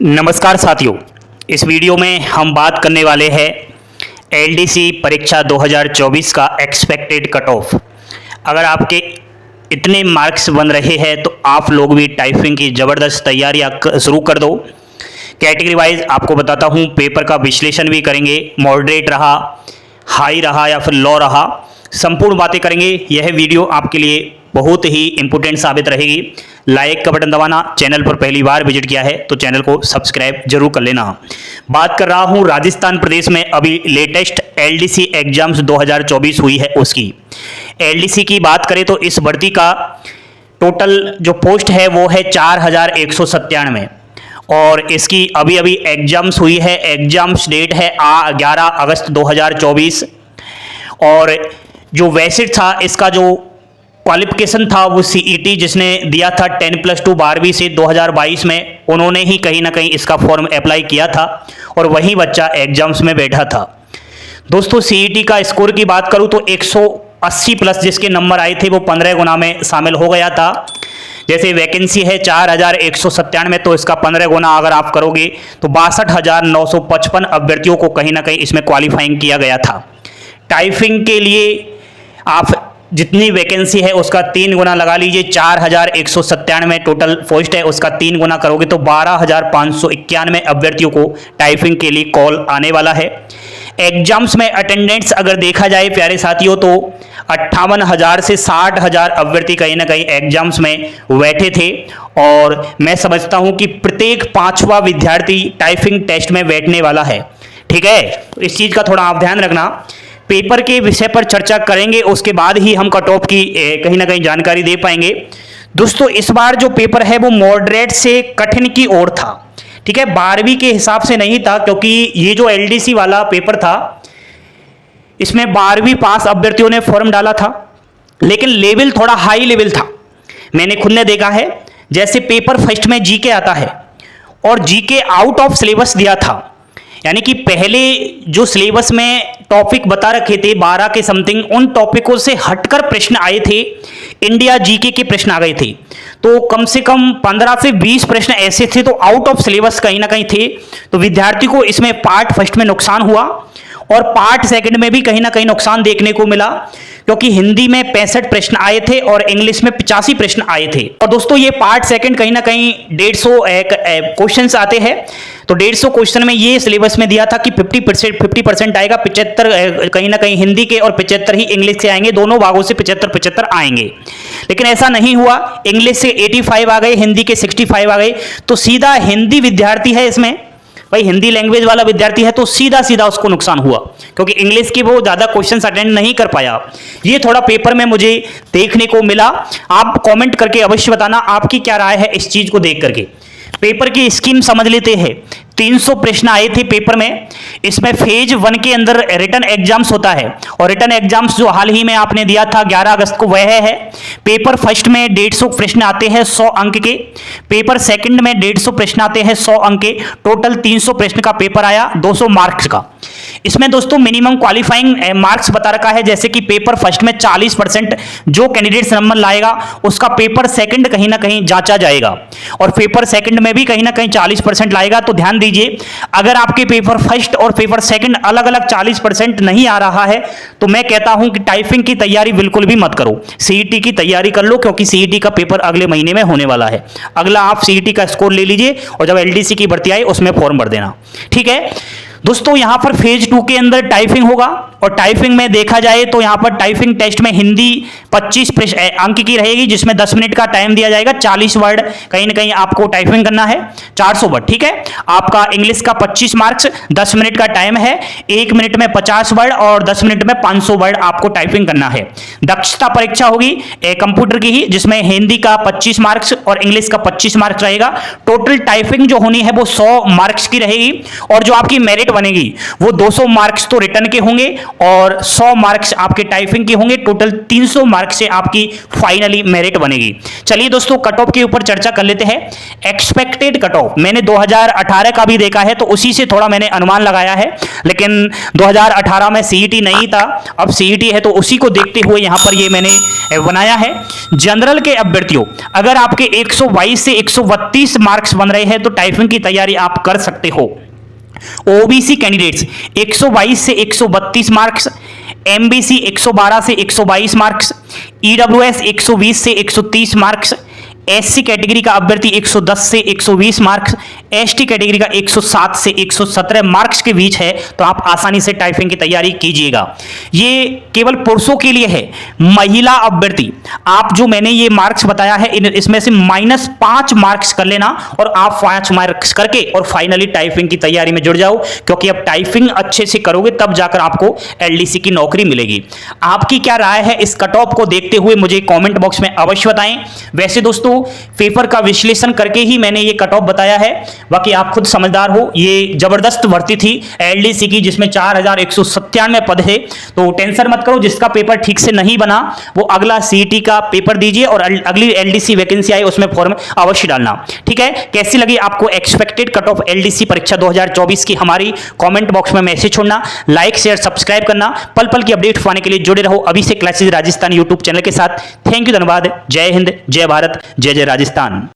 नमस्कार साथियों, इस वीडियो में हम बात करने वाले हैं एलडीसी परीक्षा 2024 का एक्सपेक्टेड कट ऑफ। अगर आपके इतने मार्क्स बन रहे हैं तो आप लोग भी टाइपिंग की ज़बरदस्त तैयारियां शुरू कर दो। कैटेगरी वाइज आपको बताता हूं, पेपर का विश्लेषण भी करेंगे, मॉडरेट रहा, हाई रहा या फिर लो रहा, संपूर्ण बातें करेंगे। यह वीडियो आपके लिए बहुत ही इंपॉर्टेंट साबित रहेगी। लाइक का बटन दबाना, चैनल पर पहली बार विजिट किया है तो चैनल को सब्सक्राइब जरूर कर लेना। बात कर रहा हूं राजस्थान प्रदेश में अभी लेटेस्ट एलडीसी एग्जाम्स 2024 हुई है उसकी। एलडीसी की बात करें तो इस भर्ती का टोटल जो पोस्ट है वो है 4197 और इसकी अभी अभी एग्जाम्स हुई है। एग्जाम्स डेट है 11 अगस्त 2024 और जो वैसिट था इसका जो क्वालिफिकेशन था वो सीईटी जिसने दिया था 10+2 12वीं से 2022 में, उन्होंने ही कहीं ना कहीं इसका फॉर्म अप्लाई किया था और वही बच्चा एग्जाम्स में बैठा था। दोस्तों सीईटी का स्कोर की बात करूं तो 180 प्लस जिसके नंबर आए थे वो 15 गुना में शामिल हो गया था। जैसे वैकेंसी है 4197 तो इसका 15 गुना अगर आप करोगे तो 62,955 अभ्यर्थियों को कहीं ना कहीं इसमें क्वालिफाइंग किया गया था। टाइपिंग के लिए आप जितनी वैकेंसी है उसका 3 गुना लगा लीजिए। 4197 टोटल पोस्ट है, उसका 3 गुना करोगे तो 12,591 अभ्यर्थियों को टाइपिंग के लिए कॉल आने वाला है। एग्जाम्स में अटेंडेंस अगर देखा जाए प्यारे साथियों तो 58,000 से 60,000 अभ्यर्थी कहीं ना कहीं एग्जाम्स में बैठे थे और मैं समझता हूं कि प्रत्येक 5वां विद्यार्थी टाइपिंग टेस्ट में बैठने वाला है। ठीक है, तो इस चीज़ का थोड़ा आप ध्यान रखना। पेपर के विषय पर चर्चा करेंगे, उसके बाद ही हम कट ऑफ की कहीं ना कहीं जानकारी दे पाएंगे। दोस्तों इस बार जो पेपर है वो मॉडरेट से कठिन की ओर था। ठीक है, 12वीं के हिसाब से नहीं था क्योंकि ये जो एलडीसी वाला पेपर था इसमें 12वीं पास अभ्यर्थियों ने फॉर्म डाला था, लेकिन लेवल थोड़ा हाई लेवल था। मैंने खुद ने देखा है, जैसे पेपर फर्स्ट में जीके आता है और जीके आउट ऑफ सिलेबस दिया था, यानी कि पहले जो सिलेबस में टॉपिक बता रखे थे 12 के समथिंग, उन टॉपिकों से हटकर प्रश्न आए थे, इंडिया जीके के प्रश्न आ गए थे। तो कम से कम 15 से 20 प्रश्न ऐसे थे तो आउट ऑफ सिलेबस कहीं ना कहीं थे। तो विद्यार्थी को इसमें पार्ट फर्स्ट में नुकसान हुआ और पार्ट सेकंड में भी कहीं ना कहीं नुकसान देखने को मिला, क्योंकि हिंदी में 65 प्रश्न आए थे और इंग्लिश में 85 प्रश्न आए थे। और दोस्तों ये पार्ट सेकंड कहीं ना कहीं 150 क्वेश्चंस आते हैं, तो 150 क्वेश्चन में ये सिलेबस में दिया था कि 50% आएगा, 75 कहीं ना कहीं हिंदी के और 75 ही इंग्लिश से आएंगे, दोनों भागों से 75 आएंगे। लेकिन ऐसा नहीं हुआ, इंग्लिश से 85 आ गए, हिंदी के 65 आ गए। तो सीधा हिंदी विद्यार्थी है इसमें, भाई हिंदी लैंग्वेज वाला विद्यार्थी है तो सीधा सीधा उसको नुकसान हुआ, क्योंकि इंग्लिश की वो ज़्यादा क्वेश्चंस अटेंड नहीं कर पाया। ये थोड़ा पेपर में मुझे देखने को मिला। आप कमेंट करके अवश्य बताना आपकी क्या राय है इस चीज़ को देख करके। पेपर की स्कीम समझ लेते हैं। 300 प्रश्न आए थे पेपर में। इसमें फेज 1 के अंदर रिटन एग्जाम्स होता है और रिटन एग्जाम्स जो हाल ही में आपने दिया था 11 अगस्त को वह है। पेपर फर्स्ट में 150 प्रश्न आते हैं 100 अंक के, पेपर सेकंड में 150 प्रश्न आते हैं 100 अंक के, टोटल 300 प्रश्न का पेपर आया 200 मार्क्स का। इसमें दोस्तों मिनिमम क्वालिफाइंग मार्क्स बता रखा है, जैसे कि पेपर फर्स्ट में 40% जो कैंडिडेट्स नंबर लाएगा उसका पेपर सेकंड कहीं ना कहीं जांचा जाएगा और पेपर सेकंड में भी कहीं ना कहीं 40% लाएगा। तो ध्यान दीजिए, अगर आपके पेपर फर्स्ट और पेपर सेकंड अलग अलग 40% नहीं आ रहा है तो मैं कहता हूं कि टाइपिंग की तैयारी बिल्कुल भी मत करो, सीईटी की तैयारी कर लो, क्योंकि सीईटी का पेपर अगले महीने में होने वाला है। अगला आप सीईटी का स्कोर ले लीजिए और जब एलडीसी की भर्ती आए उसमें फॉर्म भर देना। ठीक है दोस्तों, यहां पर फेज 2 के अंदर टाइपिंग होगा और टाइपिंग में देखा जाए तो यहां पर टाइपिंग टेस्ट में हिंदी 25 अंक की रहेगी, जिसमें 10 मिनट का टाइम दिया जाएगा। 40 वर्ड कहीं ना कहीं आपको टाइपिंग करना है, 400 वर्ड। ठीक है, आपका इंग्लिश का 25 मार्क्स, 10 मिनट का टाइम है, 1 मिनट में 50 वर्ड और 10 मिनट में 500 वर्ड आपको टाइपिंग करना है। दक्षता परीक्षा होगी कंप्यूटर की ही, जिसमें हिंदी का 25 मार्क्स और इंग्लिश का 25 मार्क्स रहेगा। टोटल टाइपिंग जो होनी है वो 100 मार्क्स की रहेगी और जो आपकी मेरिट मेरिट बनेगी वो 200 मार्क्स तो रिटर्न के होंगे और 100 मार्क्स आपके टाइपिंग के होंगे। टोटल 300 मार्क्स से आपकी फाइनली मेरिट बनेगी। चलिए दोस्तों, कट ऑफ के ऊपर चर्चा कर लेते हैं। एक्सपेक्टेड कट ऑफ मैंने 2018 का भी देखा है तो उसी से थोड़ा मैंने अनुमान लगाया है, लेकिन 2018 में सीईटी नहीं था, अब सीईटी है तो उसी को देखते हुए यहां पर ये मैंने बनाया है। जनरल के अभ्यर्थियों, अगर आपके 122 से 132 मार्क्स बन रहे हैं तो टाइपिंग की तैयारी आप कर सकते हो। ओबीसी कैंडिडेट्स 122 से 132 मार्क्स, एमबीसी 112 से 122 मार्क्स, ईडब्ल्यूएस 120 से 130 मार्क्स, एससी कैटेगरी का अभ्यर्थी 110 से 120 मार्क्स, एसटी कैटेगरी का 107 से 117 मार्क्स के बीच है, तो आप आसानी से टाइपिंग की तैयारी कीजिएगा। ये केवल पुरुषों के लिए है। महिला अभ्यर्थी, आप जो मैंने ये मार्क्स बताया है इसमें से -5 मार्क्स कर लेना और आप 5 मार्क्स करके और फाइनली टाइपिंग की तैयारी में जुड़ जाओ, क्योंकि अब टाइपिंग अच्छे से करोगे तब जाकर आपको एलडीसी की नौकरी मिलेगी। आपकी क्या राय है इस कट ऑफ को देखते हुए मुझे कमेंट बॉक्स में अवश्य बताएं। वैसे दोस्तों, पेपर का विश्लेषण करके ही मैंने ये कट ऑफ बताया है, बाकी आप खुद समझदार हो। ये जबरदस्त भर्ती थी एलडीसी की, जिसमें 4197 पद है, तो टेंशन मत करो। जिसका पेपर ठीक से नहीं बना वो अगला सीईटी का पेपर दीजिए और अगली एलडीसी वैकेंसी आए उसमें फॉर्म अवश्य डालना। ठीक है, कैसी लगी आपको एक्सपेक्टेड कट ऑफ एलडीसी परीक्षा 2024 की, हमारी कमेंट बॉक्स में मैसेज छोड़ना, लाइक शेयर सब्सक्राइब करना। पल पल की अपडेट पाने के लिए जुड़े रहो अभी से क्लासेस राजस्थान यूट्यूब चैनल के साथ। थैंक यू, धन्यवाद। जय हिंद, जय भारत, जय जय राजस्थान।